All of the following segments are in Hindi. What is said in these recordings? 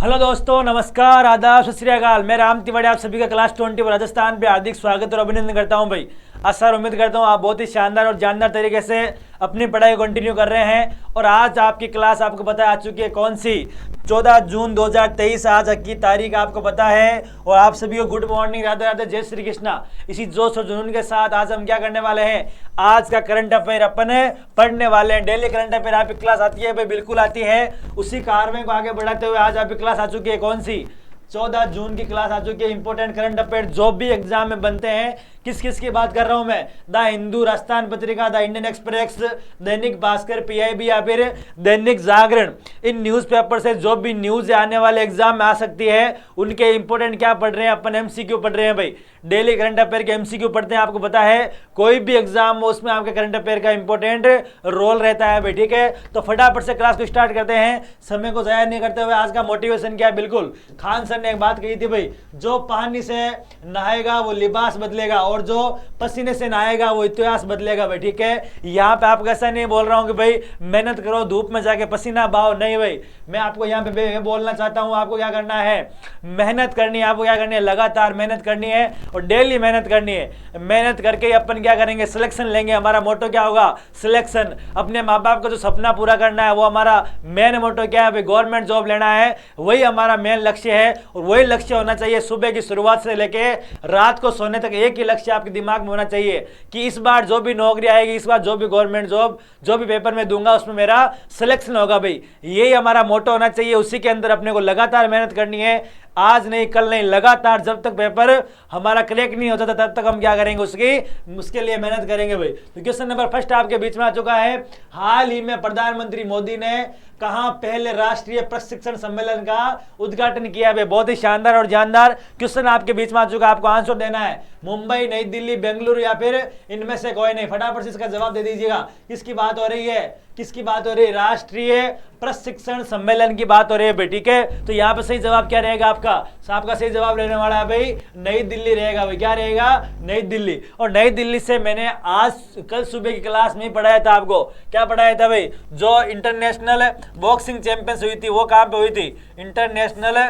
हेलो दोस्तों, नमस्कार, आदाब, सत श्री अकाल। मैं राम तिवाड़ी आप सभी का क्लास 20 राजस्थान पे हार्दिक स्वागत और अभिनंदन करता हूं भाई। आशा और उम्मीद करता हूं आप बहुत ही शानदार और जानदार तरीके से अपनी पढ़ाई कंटिन्यू कर रहे हैं। और आज आपकी क्लास आपको पता आ चुकी है कौन सी, 14 जून 2023 आज की तारीख आपको पता है। और आप सभी को गुड मॉर्निंग, राधे राधे, जय श्री कृष्णा। इसी जोश और जुनून के साथ आज हम क्या करने वाले हैं, आज का करंट अफेयर अपन पढ़ने वाले हैं। डेली करंट अफेयर आपकी क्लास आती है भाई, बिल्कुल आती है। उसी कार्य को आगे बढ़ाते हुए आज आपकी क्लास आ चुकी है कौन सी, 14 जून की क्लास आ चुकी है। इंपोर्टेंट करंट अफेयर जो भी एग्जाम में बनते हैं, किस किस की बात कर रहा हूं मैं, the Hindu, Rajasthan Patrika, the Indian express, Dainik Bhaskar, PIB या फिर दैनिक जागरण, इन न्यूज़पेपर से जो भी न्यूज आने वाले एग्जाम में आ सकती है, उनके इंपोर्टेंट क्या पढ़ रहे हैं अपन, एमसीक्यू पढ़ रहे हैं भाई। डेली करंट अफेयर के एमसीक्यू पढ़ते हैं, आपको पता है कोई भी एग्जाम हो उसमें आपके करंट अफेयर का इंपॉर्टेंट रोल रहता है भाई, ठीक है। तो फटाफट से क्लास को स्टार्ट करते हैं, समय को जाया नहीं करते हुए। आज का मोटिवेशन क्या है, बिल्कुल खान सर ने एक बात कही थी भाई, जो पानी से नहाएगा वो लिबास बदलेगा और जो पसीने से नहाएगा वो इतिहास बदलेगा भाई, ठीक है। यहाँ पे आपको ऐसा नहीं बोल रहा हूँ कि भाई मेहनत करो, धूप में जाके पसीना बहाओ, नहीं भाई। मैं आपको यहाँ पे बोलना चाहता हूँ, आपको क्या करना है, मेहनत करनी है। आपको क्या करनी है, लगातार मेहनत करनी है और डेली मेहनत करनी है। मेहनत करके अपन क्या करेंगे, सिलेक्शन लेंगे। हमारा मोटो क्या होगा, सिलेक्शन। अपने माँ बाप का जो सपना पूरा करना है वो हमारा मेन मोटो क्या है भाई, गवर्नमेंट जॉब लेना है, वही हमारा मेन लक्ष्य है। और वही लक्ष्य होना चाहिए सुबह की शुरुआत से लेके रात को सोने तक। एक ही लक्ष्य आपके दिमाग में होना चाहिए कि इस बार जो भी नौकरी आएगी, इस बार जो भी गवर्नमेंट जॉब, जो भी पेपर में दूंगा उसमें मेरा सिलेक्शन होगा भाई। यही हमारा मोटो होना चाहिए। उसी के अंदर अपने को लगातार मेहनत करनी है, आज नहीं कल नहीं, लगातार। जब तक पेपर हमारा क्रैक नहीं होता तब तक हम क्या करेंगे, उसके लिए मेहनत करेंगे भाई। तो क्वेश्चन नंबर फर्स्ट आपके बीच में आ चुका है। हाल ही में प्रधानमंत्री मोदी ने कहां पहले राष्ट्रीय प्रशिक्षण सम्मेलन का उद्घाटन किया है। बहुत ही शानदार और जानदार क्वेश्चन आपके बीच में आ चुका है, आपको आंसर देना है। मुंबई, नई दिल्ली, बेंगलुरु या फिर इनमें से कोई नहीं। फटाफट से इसका जवाब दे दीजिएगा। किसकी बात हो रही है, किसकी बात हो रही है, राष्ट्रीय प्रशिक्षण सम्मेलन की बात हो रही है भाई, ठीक है। तो यहाँ पे सही जवाब क्या रहेगा आपका, आपका सही जवाब रहने वाला है भाई नई दिल्ली रहेगा भाई। क्या रहेगा, नई दिल्ली। और नई दिल्ली से मैंने आज कल सुबह की क्लास में पढ़ाया था आपको। क्या पढ़ाया था भाई, जो इंटरनेशनल बॉक्सिंग चैंपियंस हुई थी वो कहां पे हुई थी, इंटरनेशनल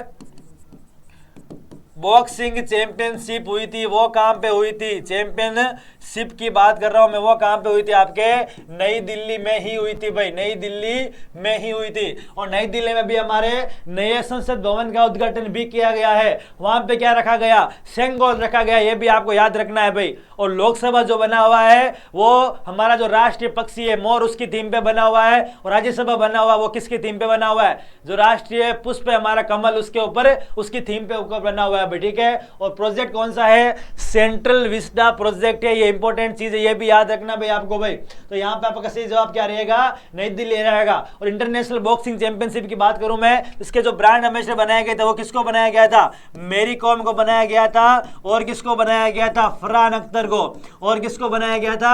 बॉक्सिंग चैंपियनशिप हुई थी, वो कहां पे हुई थी, चैंपियनशिप की बात कर रहा हूं मैं, वो कहां पे हुई थी, आपके नई दिल्ली में ही हुई थी भाई, नई दिल्ली में ही हुई थी। और नई दिल्ली में भी हमारे नए संसद भवन का उद्घाटन भी किया गया है। वहां पे क्या रखा गया, सेंगोल रखा गया, ये भी आपको याद रखना है भाई। और लोकसभा जो बना हुआ है वो हमारा जो राष्ट्रीय पक्षी है मोर, उसकी थीम पे बना हुआ है। और राज्यसभा बना हुआ वो किसकी थीम पे बना हुआ है, जो राष्ट्रीय पुष्प है हमारा कमल, उसके ऊपर, उसकी थीम पे ऊपर बना हुआ है, ठीक है। और प्रोजेक्ट कौन सा है, सेंट्रल विस्टा प्रोजेक्ट है। ये इंपॉर्टेंट चीज है, ये भी याद रखना भाई आपको भाई। तो यहाँ पे आपका सही जवाब क्या रहेगा, नई दिल्ली रहेगा। और इंटरनेशनल बॉक्सिंग चैंपियनशिप की बात करूं मैं, इसके जो ब्रांड एम्बेसडर बनाया गया था वो किसको बनाया गया था, मेरी कॉम को बनाया गया था। और किसको बनाया गया था, फरहान अख्तर को। और किसको बनाया गया था,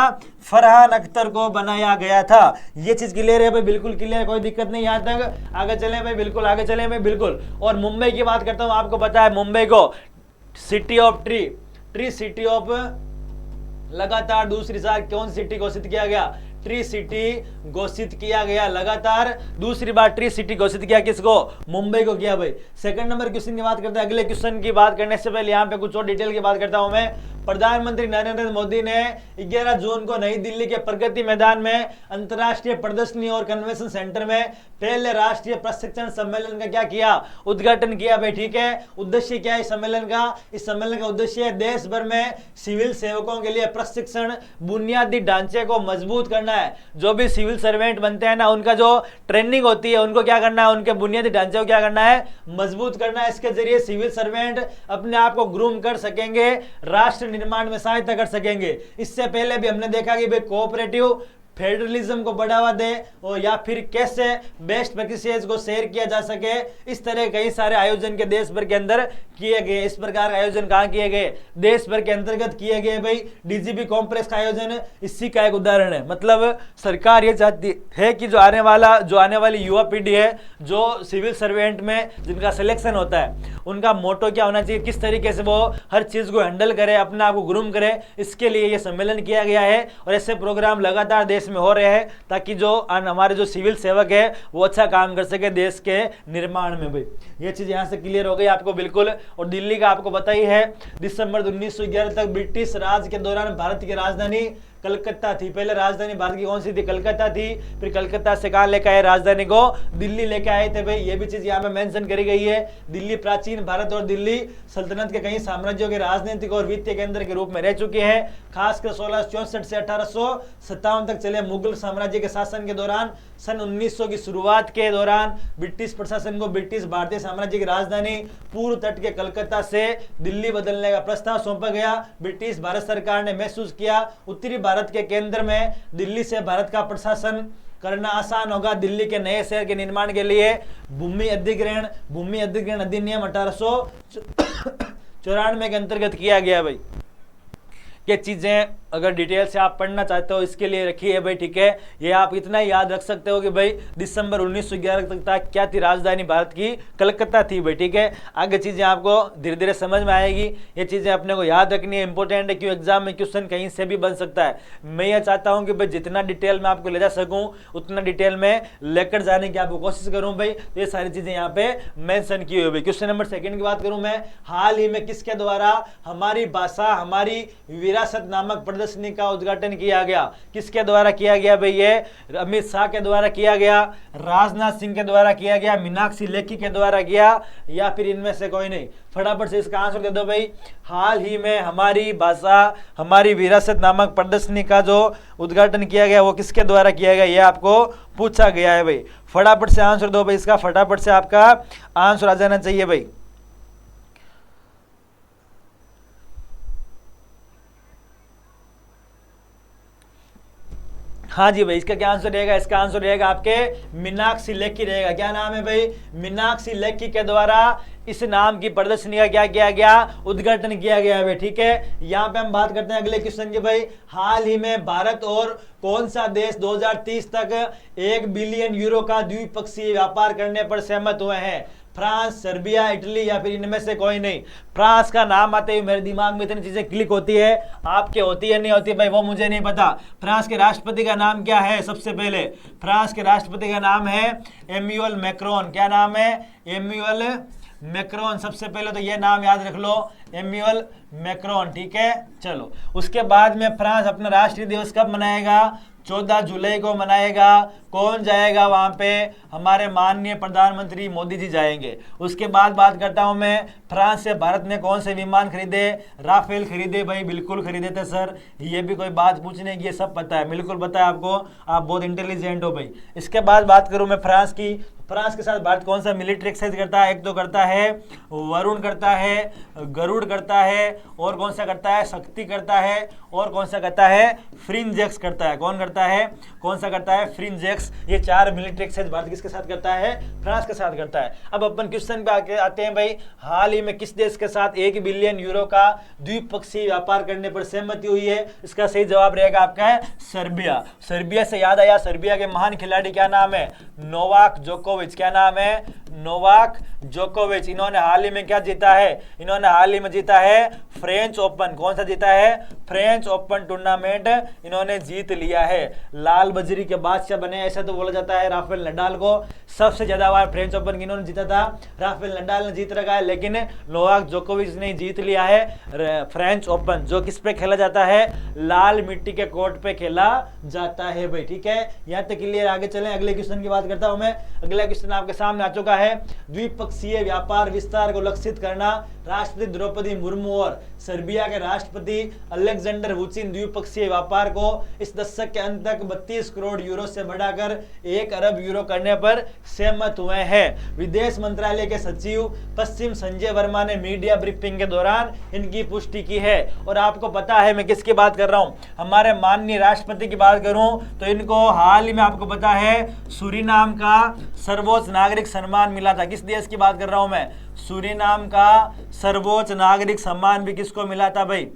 फरहान अख्तर को बनाया गया था। ये चीज क्लियर है भाई, बिल्कुल क्लियर, कोई दिक्कत नहीं। यहां तक आगे चले भाई, बिल्कुल आगे चले भाई, बिल्कुल। और मुंबई की बात करता हूं, आपको पता है मुंबई को city of tree city of, लगातार दूसरी बार कौन सिटी घोषित किया गया, ट्री सिटी घोषित किया गया। लगातार दूसरी बार ट्री सिटी घोषित किया, किसको, मुंबई को किया भाई। सेकंड नंबर क्वेश्चन की बात करते हैं। अगले क्वेश्चन की बात करने से पहले यहाँ पे कुछ और डिटेल की बात करता हूं मैं। प्रधानमंत्री नरेंद्र मोदी ने 11 जून को नई दिल्ली के प्रगति मैदान में अंतर्राष्ट्रीय प्रदर्शनी और कन्वेंशन सेंटर में पहले राष्ट्रीय प्रशिक्षण सम्मेलन का क्या किया, उद्घाटन किया भाई, ठीक है। उद्देश्य क्या है इस सम्मेलन का, इस सम्मेलन का उद्देश्य है देश भर में सिविल सेवकों के लिए प्रशिक्षण, बुनियादी ढांचे को मजबूत करना है। जो भी सिविल सर्वेंट बनते हैं ना, उनका जो ट्रेनिंग होती है, उनको क्या करना है, उनके बुनियादी ढांचे को क्या करना है, मजबूत करना है। इसके जरिए सिविल सर्वेंट अपने आप को ग्रूम कर सकेंगे, राष्ट्र निर्माण में सहायता कर सकेंगे। इससे पहले भी हमने देखा कि भाई कोऑपरेटिव फेडरलिज्म को बढ़ावा दे और या फिर कैसे बेस्ट प्रैक्टिसेस को शेयर किया जा सके, इस तरह कई सारे आयोजन के देश भर के अंदर किए गए। इस प्रकार का आयोजन कहाँ किए गए, देश भर के अंतर्गत किए गए भाई। डीजीपी कॉम्प्लेक्स का आयोजन इसी का एक उदाहरण है। मतलब सरकार ये चाहती है कि जो आने वाली युवा पीढ़ी है, जो सिविल सर्वेंट में जिनका सिलेक्शन होता है, उनका मोटो क्या होना चाहिए, किस तरीके से वो हर चीज को हैंडल करे, अपने आप को ग्रूम करे, इसके लिए ये सम्मेलन किया गया है। और ऐसे प्रोग्राम लगातार देश इसमें हो रहे हैं ताकि जो हमारे जो सिविल सेवक है वो अच्छा काम कर सके देश के निर्माण में भाई। ये चीज़ यहाँ से क्लियर हो गई आपको बिल्कुल। और दिल्ली का आपको पता ही है, दिसंबर 1911 तक ब्रिटिश राज के दौरान भारत की राजधानी कलकत्ता थी। पहले राजधानी भारत की कौन सी थी? कलकत्ता थी। फिर कलकत्ता से कहाँ लेकर आए राजधानी को? दिल्ली लेके आए थे भाई। ये भी चीज यहाँ पे मेंशन करी गई है। दिल्ली प्राचीन भारत और दिल्ली सल्तनत के कई साम्राज्यों के राजनीतिक और वित्तीय केंद्र के रूप में रह चुकी है। खासकर 1664 से 1857 तक चले मुगल साम्राज्य के शासन के दौरान सन 1900 की शुरुआत के दौरान ब्रिटिश प्रशासन को ब्रिटिश भारतीय साम्राज्य की राजधानी पूर्व तट के कलकत्ता से दिल्ली बदलने का प्रस्ताव सौंपा गया। ब्रिटिश भारत सरकार ने महसूस किया उत्तरी भारत के केंद्र में दिल्ली से भारत का प्रशासन करना आसान होगा। दिल्ली के नए शहर के निर्माण के लिए भूमि अधिग्रहण अधिनियम 1894 के अंतर्गत किया गया भाई। ये चीजें अगर डिटेल से आप पढ़ना चाहते हो इसके लिए रखी है भाई, ठीक है। ये आप इतना ही याद रख सकते हो कि भाई दिसंबर 1911 तक क्या थी राजधानी भारत की? कलकत्ता थी भाई, ठीक है। आगे चीजें आपको धीरे धीरे समझ में आएगी। ये चीजें अपने को याद रखनी है, इंपॉर्टेंट है, क्यों एग्जाम में क्वेश्चन कहीं से भी बन सकता है। मैं ये चाहता हूँ कि भाई जितना डिटेल में आपको ले जा सकूँ उतना डिटेल में लेकर जाने की आपको कोशिश करूँ भाई। तो ये सारी चीजें यहाँ पे मेंशन की हुई भाई। क्वेश्चन नंबर 2 की बात करूँ मैं, हाल ही में किसके द्वारा हमारी भाषा हमारी विरासत नामक प्रदर्शनी का उद्घाटन किया गया? किसके द्वारा किया गया भाई? ये अमित शाह के द्वारा किया गया, राजनाथ सिंह के द्वारा किया गया, मीनाक्षी लेखी के द्वारा किया, या फिर इनमें से कोई नहीं? फटाफट से इसका आंसर दे दो भाई। हाल ही में हमारी भाषा हमारी विरासत नामक प्रदर्शनी का जो उद्घाटन किया गया वो किसके द्वारा किया गया? ये आपको पूछा गया है भाई। फटाफट से आंसर दो भाई इसका, फटाफट से आपका आंसर आ जाना चाहिए भाई। हाँ जी भाई, इसका क्या आंसर रहेगा? इसका आंसर रहेगा आपके मीनाक्षी लेखी रहेगा। क्या नाम है भाई? मीनाक्षी लेखी के द्वारा इस नाम की प्रदर्शनी का क्या किया गया? उद्घाटन किया गया है, ठीक है। यहाँ पे हम बात करते हैं अगले क्वेश्चन की भाई। हाल ही में भारत और कौन सा देश 2030 तक 1 बिलियन यूरो का द्विपक्षीय व्यापार करने पर सहमत हुए हैं? फ्रांस, सर्बिया, इटली, या फिर इनमें से कोई नहीं? फ्रांस का नाम आते ही मेरे दिमाग में इतनी चीजें क्लिक होती है, आपके होती है नहीं होती भाई वो मुझे नहीं पता। फ्रांस के राष्ट्रपति का नाम क्या है? सबसे पहले फ्रांस के राष्ट्रपति का नाम है एम्यूअल मैक्रोन। क्या नाम है? एम्यूअल मैक्रोन। सबसे पहले तो ये नाम याद रख लो, एम्यूअल मैक्रोन, ठीक है। चलो, उसके बाद में फ्रांस अपना राष्ट्रीय दिवस कब मनाएगा? 14 जुलाई को मनाएगा। कौन जाएगा वहां पे? हमारे माननीय प्रधानमंत्री मोदी जी जाएंगे। उसके बाद बात करता हूं मैं, फ्रांस से भारत ने कौन से विमान खरीदे? राफेल खरीदे भाई, बिल्कुल खरीदे थे सर। ये भी कोई बात पूछने की, ये सब पता है, बिल्कुल पता है आपको, आप बहुत इंटेलिजेंट हो भाई। इसके बाद बात करूं मैं फ्रांस की, फ्रांस के साथ भारत कौन सा मिलिट्री एक्सरसाइज करता है? एक तो करता है वरुण करता है, गरुड़ करता है, और कौन सा करता है? शक्ति करता है, और कौन सा करता है? फ्रिंजेक्स करता है। कौन करता है? कौन सा करता है? फ्रिंजेक्स। ये 4 मिलिट्री एक्सरसाइज भारत किसके साथ करता है? फ्रांस के साथ करता है। अब अपन क्वेश्चन पे आते हैं भाई, हाल ही में किस देश के साथ 1 बिलियन यूरो का द्विपक्षीय व्यापार करने पर सहमति हुई है? इसका सही जवाब रहेगा आपका है सर्बिया। सर्बिया से याद आया, सर्बिया के महान खिलाड़ी क्या नाम है? नोवाक जोकोविच। क्या नाम है? नोवाक जोकोविच। इन्होंने हाल ही में क्या जीता है? इन्होंने हाल ही में जीता है फ्रेंच ओपन। कौन सा जीता है? फ्रेंच ओपन टूर्नामेंट इन्होंने जीत लिया है। लाल बजरी के बादशाह बने ऐसा तो बोला जाता है राफेल नडाल को। सबसे ज्यादा बार फ्रेंच ओपन इन्होंने जीता था, राफेल नडाल ने जीत रखा है, लेकिन नोवाक जोकोविच ने जीत लिया है फ्रेंच ओपन, जो किस पे खेला जाता है? लाल मिट्टी के कोर्ट पे खेला जाता है भाई, ठीक है। यहाँ तक क्लियर। आगे चलें, अगले क्वेश्चन की बात करता हूं मैं। अगला क्वेश्चन आपके सामने आ चुका है। द्विपक्षीय व्यापार विस्तार को लक्षित करना, राष्ट्रपति द्रौपदी मुर्मू और सर्बिया के राष्ट्रपति अलेक्जेंडर वुचिन द्विपक्षीय व्यापार को इस दशक के अंत तक 32 करोड़ यूरो से बढ़ाकर 1 अरब यूरो करने पर सहमत हुए हैं। विदेश मंत्रालय के सचिव पश्चिम संजय वर्मा ने मीडिया ब्रीफिंग के दौरान इनकी पुष्टि की है। और आपको पता है मैं किसकी बात कर रहा हूं? हमारे माननीय राष्ट्रपति की बात करूं तो इनको हाल ही में आपको पता है सूरीनाम का सर्वोच्च नागरिक सम्मान मिला था। किस देश की बात कर रहा हूं मैं? सूरीनाम का सर्वोच्च नागरिक सम्मान भी किसको मिला था भाई?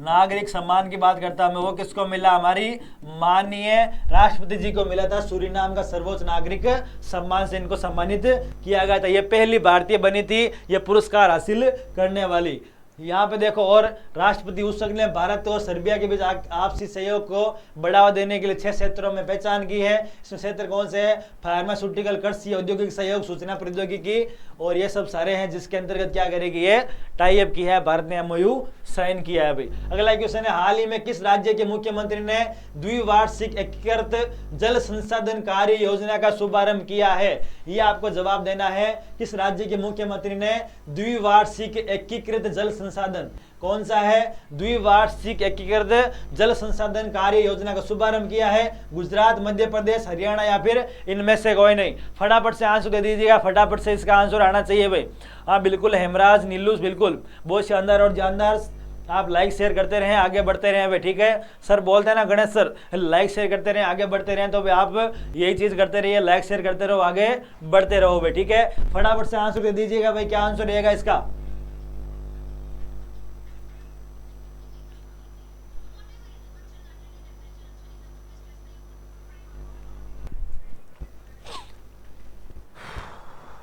नागरिक सम्मान की बात करता हूं मैं, वो किसको मिला? हमारी माननीय राष्ट्रपति जी को मिला था। सूरीनाम का सर्वोच्च नागरिक सम्मान से इनको सम्मानित किया गया था। ये पहली भारतीय बनी थी ये पुरस्कार हासिल करने वाली। यहाँ पे देखो, और राष्ट्रपति उशक ने भारत और सर्बिया के बीच आपसी सहयोग को बढ़ावा देने के लिए 6 क्षेत्रों में पहचान की है। इसमें क्षेत्र कौन से है? फार्मास्यूटिकल, कृषि, औद्योगिक सहयोग, सूचना प्रौद्योगिकी, और ये सब सारे हैं जिसके अंतर्गत क्या करेगी ये टाई अप किया है, भारत ने MOU साइन किया है भाई। अगला क्वेश्चन है, हाल ही में किस राज्य के मुख्यमंत्री ने द्विवार्षिक एकीकृत जल संसाधन कार्य योजना का शुभारंभ किया है? ये आपको जवाब देना है, किस राज्य के मुख्यमंत्री ने द्विवार्षिक एकीकृत जल संसाधन, कौन सा है? द्विवार्षिक एकीकृत जल संसाधन कार्य योजना का शुभारंभ किया है। गुजरात, मध्य प्रदेश, हरियाणा या फिर इनमें से कोई नहीं। फटाफट से आंसर दे दीजिएगा, फटाफट से इसका आंसर आना चाहिए भाई। हाँ बिल्कुल हेमराज, नीलूस, बिल्कुल बहुत शानदार और जानदार। आप लाइक शेयर करते रहें, आगे बढ़ते रहें भाई, ठीक है। सर बोलते हैं ना गणेश सर, लाइक शेयर करते रहें, आगे बढ़ते रहें, तो भाई आप यही चीज करते रहिए, लाइक शेयर करते रहो, आगे बढ़ते रहो भाई, ठीक है। फटाफट से आंसर दे दीजिएगा भाई, क्या आंसर रहेगा इसका?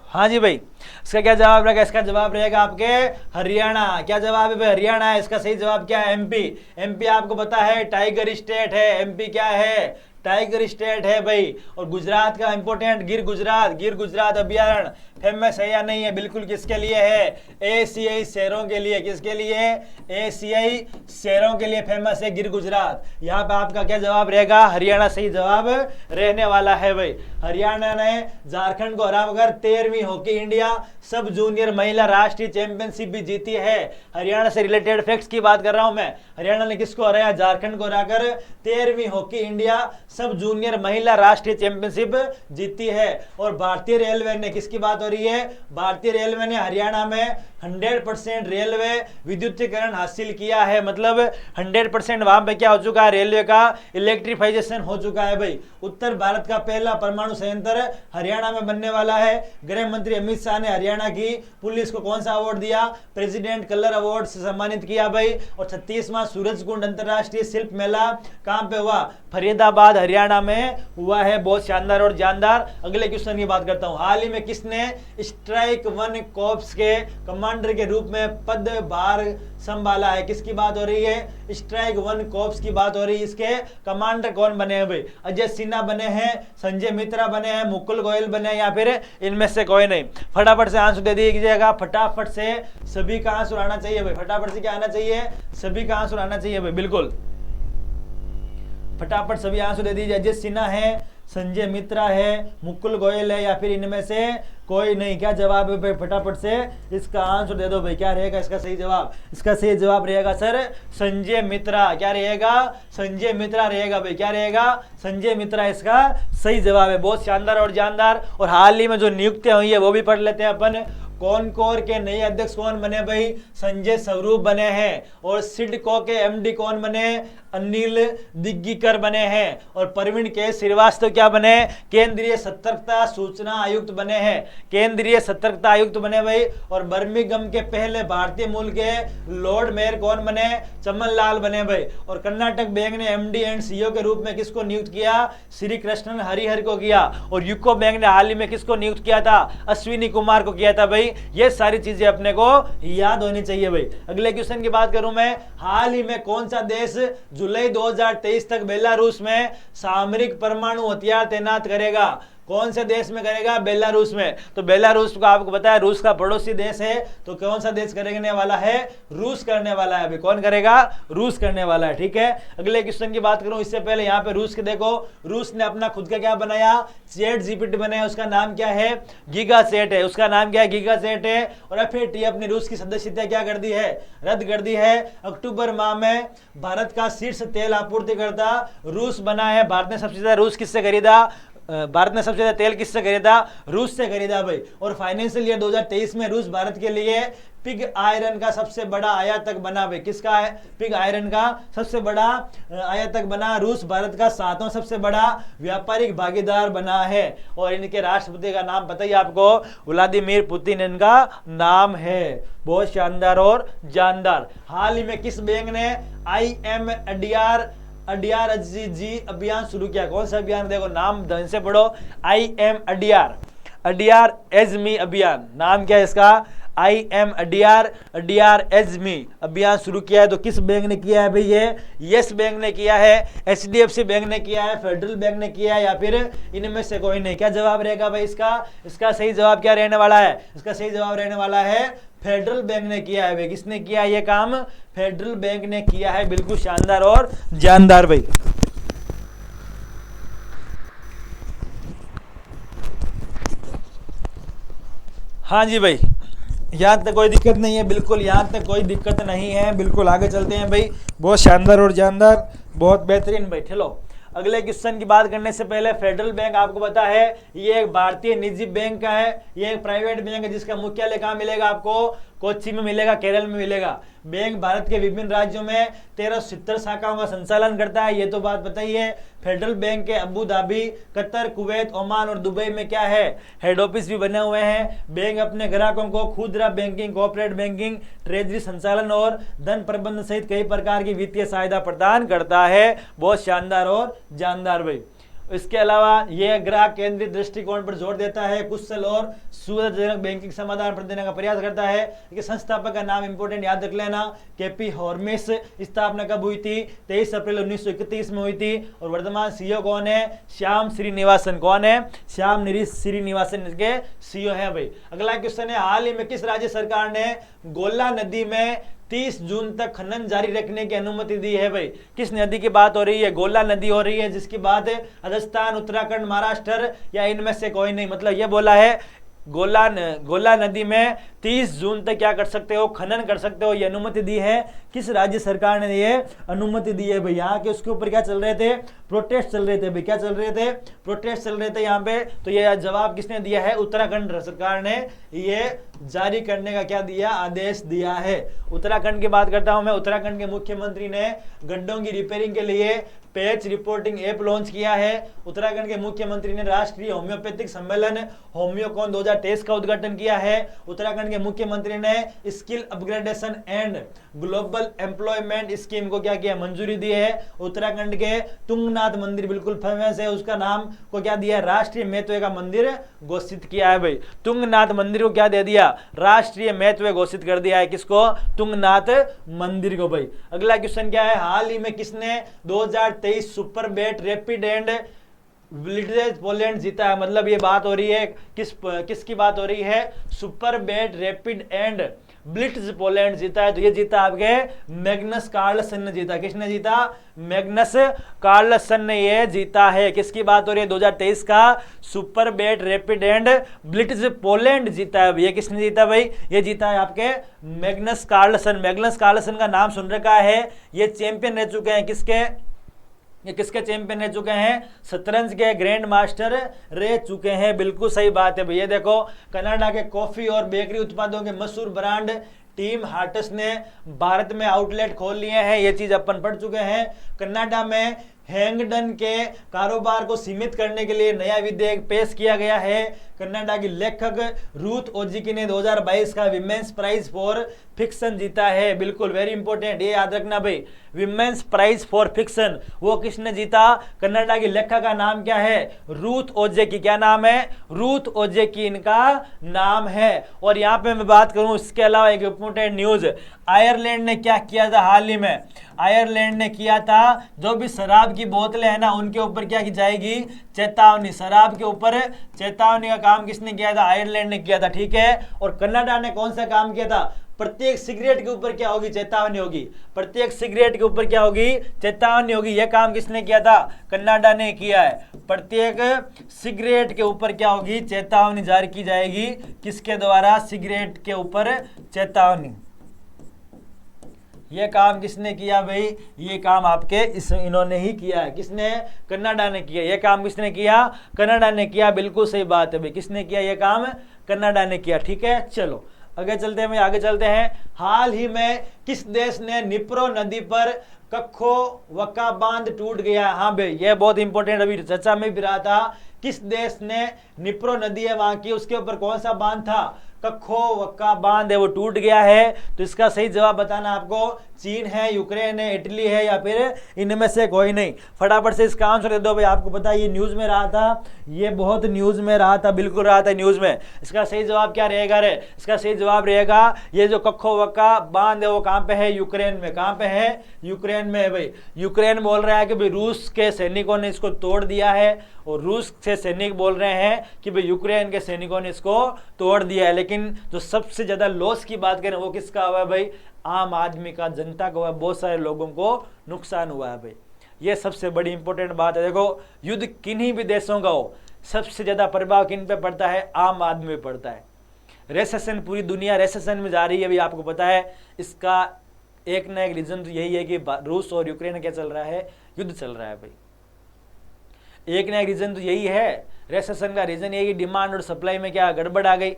हाँ जी भाई, इसका क्या जवाब रहेगा? इसका जवाब रहेगा आपके हरियाणा। क्या जवाब है भाई? हरियाणा है। इसका सही जवाब क्या है? एमपी आपको पता है टाइगर स्टेट है। एमपी क्या है? टाइगर स्टेट है भाई। और गुजरात का इंपोर्टेंट गिर गुजरात अभ्यारण्य फेमस है या नहीं है? बिल्कुल किसके लिए है? एशियाई शेरों के लिए। किसके लिए? एशियाई शेरों के लिए फेमस है गिर गुजरात। यहाँ पे आपका क्या जवाब रहेगा? हरियाणा सही जवाब रहने वाला है भाई। हरियाणा ने झारखंड को हराकर 13वीं हॉकी इंडिया सब जूनियर महिला राष्ट्रीय चैंपियनशिप भी जीती है। हरियाणा से रिलेटेड फैक्ट्स की बात कर रहा हूं मैं। हरियाणा ने किसको हराया? झारखंड को हराकर 13वीं हॉकी इंडिया सब जूनियर महिला राष्ट्रीय चैंपियनशिप जीती है। और भारतीय रेलवे ने, किसकी बात हो रही है? भारतीय रेलवे ने हरियाणा में 100% रेलवे विद्युतीकरण हासिल किया है। मतलब 100% वहां पे क्या हो चुका है? रेलवे का इलेक्ट्रिफिकेशन हो चुका है भाई। उत्तर भारत का पहला परमाणु संयंत्र हरियाणा में बनने वाला है। गृह मंत्री अमित शाह ने हरियाणा की पुलिस को कौन सा अवार्ड दिया? प्रेसिडेंट कलर अवार्ड से सम्मानित किया भाई। और 36वां सूरजकुंड अंतरराष्ट्रीय शिल्प मेला कहां पे हुआ? फरीदाबाद हरियाणा में हुआ है। बहुत शानदार और जानदार। अगले क्वेश्चन की बात करता हूं। हाल ही में किसने स्ट्राइक 1 कॉर्प्स के कमांडर के रूप में पदभार संभाला है? किसकी बात हो रही है? स्ट्राइक 1 कॉर्प्स की बात हो रही है। इसके कमांडर कौन बने हैं भाई? अजय सिन्हा बने हैं, संजय मित्रा बने हैं, मुकुल गोयल बने हैं, या फिर इनमें से कोई नहीं? फटाफट से आंसर दे दीजिएगा। फटाफट से सभी का आंसर आना चाहिए भाई। फटाफट से क्या आना चाहिए? सभी का आंसर आना चाहिए भाई, बिल्कुल फटाफट सभी आंसर दे दीजिए। अजय सिन्हा है, संजय मित्रा है, मुकुल गोयल है, या फिर इनमें से कोई नहीं? क्या जवाब है भाई? फटाफट से इसका आंसर दे दो भाई। क्या रहेगा इसका सही जवाब? इसका सही जवाब रहेगा सर संजय मित्रा। क्या रहेगा? संजय मित्रा रहेगा भाई। क्या रहेगा? संजय मित्रा इसका सही जवाब है। बहुत शानदार और जानदार। और हाल ही में जो नियुक्तियां हुई है वो भी पढ़ लेते हैं अपन। कॉनकोर के नए अध्यक्ष कौन बने भाई? संजय स्वरूप बने हैं। और सिडको के MD कौन बने? अनिल दिग्गीकर बने हैं। और प्रवीण के श्रीवास्तव क्या बने? केंद्रीय सतर्कता सूचना आयुक्त बने हैं। केंद्रीय सतर्कता आयुक्त बने भाई। और बर्मिंघम के पहले भारतीय मूल के लॉर्ड मेयर कौन बने? चमन लाल बने भाई। और कर्नाटक बैंक ने MD एंड CEO के रूप में किसको नियुक्त किया? श्री कृष्णन हरिहर को किया। और यूको बैंक ने हाल ही में किसको नियुक्त किया था? अश्विनी कुमार को किया था भाई। ये सारी चीजें अपने को याद होनी चाहिए भाई। अगले क्वेश्चन की बात करूं मैं। हाल ही में कौन सा देश जुलाई 2023 तक बेलारूस में सामरिक परमाणु हथियार तैनात करेगा? कौन से देश में करेगा? बेलारूस में। तो बेलारूस को आपको पता है रूस का पड़ोसी देश है। तो कौन सा देश करने वाला है? रूस करने वाला है अभी। कौन करेगा? रूस करने वाला है, ठीक है। अगले क्वेश्चन की बात करूं इससे पहले यहाँ पे रूस के देखो, रूस ने अपना खुद का क्या बनाया? ChatGPT बनाया। उसका नाम क्या है? गीगासेट है। उसका नाम क्या है? गीगासेट है। और FAT अपनी रूस की सदस्यता क्या कर दी है? रद्द कर दी है। अक्टूबर माह में भारत का शीर्ष तेल आपूर्तिकर्ता रूस बना है। भारत ने सबसे ज्यादा रूस किससे खरीदा? भारत ने सबसे ज्यादा तेल किससे खरीदा? रूस से खरीदा भाई। और फाइनेंशियल ईयर 2023 में रूस भारत के लिए पिग आयरन का सबसे बड़ा आयातक बना भाई। किसका है? पिग आयरन का सबसे बड़ा आयातक बना। रूस भारत का 7वां सबसे बड़ा व्यापारिक भागीदार बना है। और इनके राष्ट्रपति का नाम पता ही आपको? व्लादिमीर पुतिन इनका नाम है। बहुत शानदार और जानदार। हाल ही में किस बैंक ने अडियार अभियान शुरू किया? कौन सा अभियान? देखो नाम ढंग से पढ़ो। अडियार एजमी अभियान। नाम क्या है इसका? DRSME अभियान शुरू किया है। तो किस बैंक ने किया है भाई? ये यस बैंक ने किया है, HDFC बैंक ने किया है, फेडरल बैंक ने किया है, या फिर इनमें से कोई नहीं? क्या जवाब रहेगा भाई इसका? इसका सही जवाब क्या रहने वाला है? इसका सही जवाब रहने वाला है फेडरल बैंक ने किया है भाई। किसने किया है ये काम? फेडरल बैंक ने किया है। बिल्कुल शानदार और जानदार भाई। हाँ जी भाई, यहाँ तक कोई दिक्कत नहीं है, बिल्कुल यहाँ तक कोई दिक्कत नहीं है। बिल्कुल आगे चलते हैं भाई। बहुत शानदार और जानदार, बहुत बेहतरीन भाई। चलो अगले क्वेश्चन की बात करने से पहले, फेडरल बैंक आपको पता है ये एक भारतीय निजी बैंक का है, ये एक प्राइवेट बैंक है जिसका मुख्यालय कहाँ मिलेगा आपको? कोच्चि में मिलेगा, केरल में मिलेगा। बैंक भारत के विभिन्न राज्यों में 1370 शाखाओं का संचालन करता है, ये तो बात बताइए। फेडरल बैंक के Abu Dhabi, Qatar, Kuwait, Oman और दुबई में क्या है? हेड ऑफिस भी बने हुए हैं। बैंक अपने ग्राहकों को खुदरा बैंकिंग, कॉर्पोरेट बैंकिंग, ट्रेजरी संचालन और धन प्रबंधन सहित कई प्रकार की वित्तीय सहायता प्रदान करता है। बहुत शानदार और जानदार भाई। इसके अलावा यह ग्राहक केंद्रित दृष्टिकोण पर जोर देता है, कुशल और सुविधाजनक बैंकिंग समाधान प्रदान करने का प्रयास करता है। कि संस्थापक का नाम इंपोर्टेंट याद रख लेना, केपी हॉर्मिस। स्थापना कब हुई थी? 23 अप्रैल 1931 में हुई थी। और वर्तमान सीईओ कौन है? श्याम श्रीनिवासन। कौन है? श्याम श्रीनिवासन के सीईओ है भाई। अगला क्वेश्चन है, हाल ही में किस राज्य सरकार ने गोला नदी में 30 जून तक खनन जारी रखने की अनुमति दी है भाई? किस नदी की बात हो रही है? गोला नदी हो रही है, जिसकी बात है राजस्थान, उत्तराखंड, महाराष्ट्र या इनमें से कोई नहीं। मतलब ये बोला है गोला नदी में 30 जून तक क्या कर सकते हो? खनन कर सकते हो, ये अनुमति दी है। किस राज्य सरकार ने ये अनुमति दी है भाई? यहाँ के उसके ऊपर क्या चल रहे थे? प्रोटेस्ट चल रहे थे भाई। क्या चल रहे थे? प्रोटेस्ट चल रहे थे यहाँ पे। तो ये जवाब किसने दिया है? उत्तराखंड सरकार ने ये जारी करने का क्या दिया? आदेश दिया है। उत्तराखंड की बात करता हूं मैं। उत्तराखंड के मुख्यमंत्री ने गड्ढों की रिपेयरिंग के लिए पैच रिपोर्टिंग ऐप लॉन्च किया है। उत्तराखंड के मुख्यमंत्री ने राष्ट्रीय होम्योपैथिक सम्मेलन होम्योकॉन 2023 का उद्घाटन किया है। उत्तराखंड के मुख्यमंत्री ने skill upgradation and global employment scheme को क्या किया? मंजूरी दी है। उत्तराखंड के तुंगनाथ मंदिर बिल्कुल फेमस है, उसका नाम को क्या दिया? राष्ट्रीय महत्व का मंदिर घोषित किया है भाई। तुंगनाथ मंदिर को क्या दे दिया? राष्ट्रीय महत्व घोषित कर दिया है। किसको? तुंगनाथ मंदिर को भाई। अगला क्वेश्चन क्या है, हाल ही में किसने 2023 super bat rapid and blitz Poland जीता है? मतलब ये बात हो रही है किसकी बात हो रही है? Super bat rapid and blitz Poland जीता है। तो ये जीता आपके मैग्नस कार्लसन ने जीता। किसने जीता? मैग्नस कार्लसन ने ये जीता है। किसकी बात हो रही है? 2023 का super bat rapid and blitz Poland जीता है। ये किसने जीता भाई? ये जीता है आपके मैग्नस कार्लसन। मैग्नस कार्लसन का नाम सुन रखा है, ये चैंपियन रह चुके हैं। ये किसके चैंपियन रह चुके हैं? शतरंज के ग्रैंड मास्टर रह चुके हैं। बिल्कुल सही बात है भैया। देखो कनाडा के कॉफी और बेकरी उत्पादों के मशहूर ब्रांड टीम हार्टस ने भारत में आउटलेट खोल लिए हैं। ये चीज अपन पढ़ चुके हैं। कनाडा में हैंगडन के कारोबार को सीमित करने के लिए नया विधेयक पेश किया गया है। कनाडा की लेखक रूथ ओजिकी ने 2022 का विमेंस प्राइज फॉर फिक्शन जीता है। बिल्कुल वेरी इंपॉर्टेंट, ये याद रखना भाई। विमेंस प्राइज फॉर फिक्शन वो किसने जीता? कनाडा की लेखक का नाम क्या है? रूथ ओजेकी। क्या नाम है? रूथ ओजेकी इनका नाम है। और यहाँ पे मैं बात करूँ, इसके अलावा एक इंपॉर्टेंट न्यूज, आयरलैंड ने क्या किया था हाल ही में? आयरलैंड ने किया था, जो भी शराब की बोतलें है ना, उनके ऊपर क्या की जाएगी? चेतावनी। शराब के ऊपर चेतावनी का काम किसने किया था? आयरलैंड ने किया था। ठीक है। और कनाडा ने कौन सा काम किया था? प्रत्येक सिगरेट के ऊपर क्या होगी? चेतावनी होगी। प्रत्येक सिगरेट के ऊपर क्या होगी? चेतावनी होगी। यह काम किसने किया था? कनाडा ने किया है। प्रत्येक सिगरेट के ऊपर क्या होगी? चेतावनी जारी की जाएगी। किसके द्वारा? सिगरेट के ऊपर चेतावनी। ये काम किसने किया भाई? ये काम आपके इन्होंने ही किया है। किसने? कनाडा ने किया। ये काम किसने किया? कनाडा ने किया। बिल्कुल सही बात है भाई। किसने किया ये काम? कनाडा ने किया। ठीक है। चलो आगे चलते हैं भाई, आगे चलते हैं। हाल ही में किस देश ने निप्रो नदी पर कखो वक्का बांध टूट गया? हाँ भाई ये बहुत इंपॉर्टेंट, अभी चर्चा में भी रहा था। किस देश ने निप्रो नदी है वहां की, उसके ऊपर कौन सा बांध था? कखो वक्का बांध है वो टूट गया है, तो इसका सही जवाब बताना आपको चीन है, यूक्रेन है, इटली है या फिर इनमें से कोई नहीं। फटाफट से इसका आंसर दे दो भाई। आपको पता है ये न्यूज में रहा था, ये बहुत न्यूज में रहा था, बिल्कुल रहा था न्यूज में। इसका सही जवाब क्या रहेगा रे? इसका सही जवाब रहेगा ये जो कखो वक्का बांध है वो कहां पे है? यूक्रेन में। कहां पे है? यूक्रेन में है भाई। यूक्रेन बोल रहा है कि भाई रूस के सैनिकों ने इसको तोड़ दिया है, और रूस से सैनिक बोल रहे हैं कि भाई यूक्रेन के सैनिकों ने इसको तोड़ दिया है। लेकिन जो सबसे ज्यादा लॉस की बात करें वो किसका हुआ है भाई? आम आदमी का, जनता का हुआ है। बहुत सारे लोगों को नुकसान हुआ है भाई। ये सबसे बड़ी इंपॉर्टेंट बात है। देखो युद्ध किन्हीं भी देशों का हो, सबसे ज्यादा प्रभाव किन पे पड़ता है? आम आदमी पे पड़ता है। रेसेशन, पूरी दुनिया रेसेशन में जा रही है भाई, आपको पता है। इसका एक ना एक रीजन तो यही है कि रूस और यूक्रेन क्या चल रहा है? युद्ध चल रहा है भाई। एक ना एक रीजन तो यही है। रेसेशन का रीजन यही है कि डिमांड और सप्लाई में क्या गड़बड़ आ गई,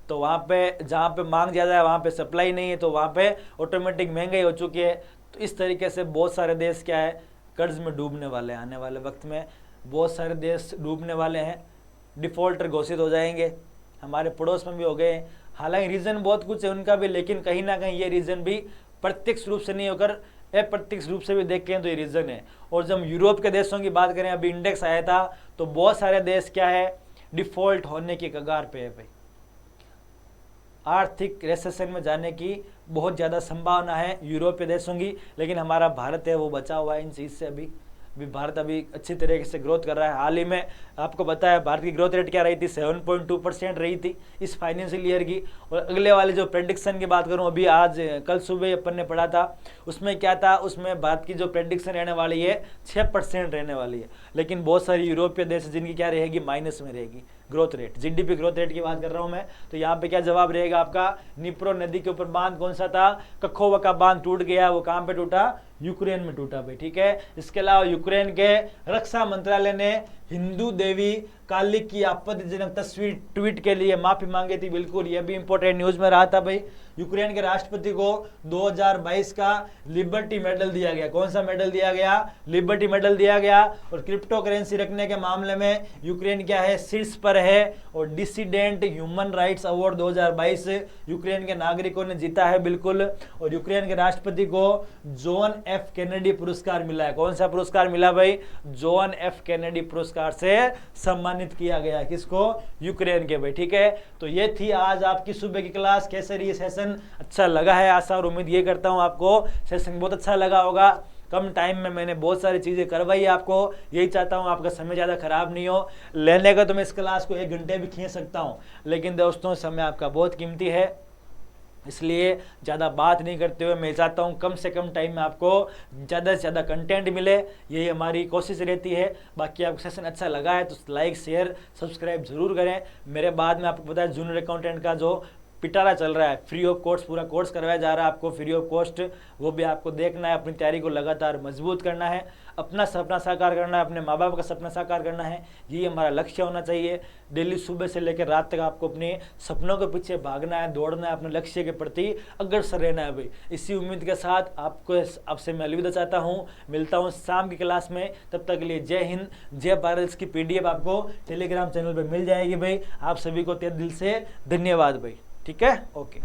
तो वहां पे जहां पे मांग ज्यादा है वहां पे सप्लाई नहीं है, तो वहां पे ऑटोमेटिक महंगाई हो चुकी है। तो इस तरीके से बहुत सारे देश क्या है? कर्ज में डूबने वाले हैं। आने वाले वक्त में बहुत सारे देश डूबने वाले हैं, डिफॉल्टर घोषित हो जाएंगे। हमारे पड़ोस में भी हो गए। हालांकि रीजन बहुत कुछ है उनका भी, लेकिन कहीं ना कहीं ये रीजन भी प्रत्यक्ष रूप से नहीं होकर अप्रत्यक्ष रूप से भी देखें तो ये रीजन है। और जब यूरोप के देशों की बात करें, अभी इंडेक्स आया था, तो बहुत सारे देश क्या है? डिफॉल्ट होने की कगार पे है भाई। आर्थिक रेसेशन में जाने की बहुत ज़्यादा संभावना है यूरोपीय देशों की, लेकिन हमारा भारत है वो बचा हुआ है इन चीज़ से। अभी भारत अभी अच्छी तरीके से ग्रोथ कर रहा है। हाल ही में आपको पता है भारत की ग्रोथ रेट क्या रही थी? 7.2% रही थी इस फाइनेंशियल ईयर की। और अगले वाले जो प्रेडिक्शन की बात करूं, अभी आज कल सुबह अपन ने पढ़ा था, उसमें क्या था? उसमें भारत की जो प्रेडिक्शन रहने वाली है 6% रहने वाली है। लेकिन बहुत सारी यूरोपीय देश जिनकी क्या रहेगी? माइनस में रहेगी growth rate. GDP growth rate की बात कर रहा हूं मैं। तो यहाँ पे क्या जवाब रहेगा आपका? निप्रो नदी के ऊपर बांध कौन सा था? कखोवा का बांध टूट गया। वो कहां पे टूटा? यूक्रेन में टूटा भाई। ठीक है। इसके अलावा यूक्रेन के रक्षा मंत्रालय ने हिंदू देवी काली की आपत्तिजनक तस्वीर ट्वीट के लिए माफी मांगी थी। बिल्कुल, ये भी इंपॉर्टेंट न्यूज में रहा था भाई। यूक्रेन के राष्ट्रपति को 2022 का लिबर्टी मेडल दिया गया। कौन सा मेडल दिया गया? लिबर्टी मेडल दिया गया। और क्रिप्टो करेंसी रखने के मामले में यूक्रेन क्या है? शीर्ष पर है। और dissident human rights award 2022 Ukraine के नागरिकों ने जीता है। बिल्कुल। और यूक्रेन के राष्ट्रपति को जॉन एफ कैनेडी पुरस्कार मिला है। कौन सा पुरस्कार मिला भाई? जॉन एफ कैनेडी पुरस्कार से सम्मानित किया गया। किसको? यूक्रेन के भाई। ठीक है। तो ये थी आज आपकी सुबह की क्लास। कैसे रही सेशन? अच्छा लगा है आशा और उम्मीद ये करता हूं आपको सेशन बहुत अच्छा लगा होगा। कम टाइम में मैंने बहुत सारी चीजें करवाई आपको। यही चाहता हूं आपका समय ज्यादा खराब नहीं हो। लेने का तो मैं इस क्लास को 1 घंटे भी खींच सकता हूं, लेकिन दोस्तों समय आपका बहुत कीमती है, इसलिए ज़्यादा बात नहीं करते हुए मैं चाहता हूँ कम से कम टाइम में आपको ज़्यादा से ज़्यादा कंटेंट मिले। यही हमारी कोशिश रहती है। बाकी आपको सेशन अच्छा लगा है तो लाइक शेयर सब्सक्राइब जरूर करें। मेरे बाद में आपको पता है जूनियर अकाउंटेंट का जो पिटारा चल रहा है, फ्री ऑफ कॉस्ट पूरा कोर्स करवाया जा रहा है आपको फ्री ऑफ कॉस्ट। वो भी आपको देखना है, अपनी तैयारी को लगातार मजबूत करना है, अपना सपना साकार करना है, अपने माँ बाप का सपना साकार करना है। यही हमारा लक्ष्य होना चाहिए। डेली सुबह से लेकर रात तक आपको अपने सपनों के पीछे भागना है, दौड़ना है, अपने लक्ष्य के प्रति अग्रसर रहना है भाई। इसी उम्मीद के साथ आपसे मैं अलविदा चाहता हूँ। मिलता हूँ शाम की क्लास में। तब तक के लिए जय हिंद, जय भारत। इसकी PDF आपको टेलीग्राम चैनल पर मिल जाएगी भाई। आप सभी को तहे दिल से धन्यवाद भाई। ठीक है, ओके।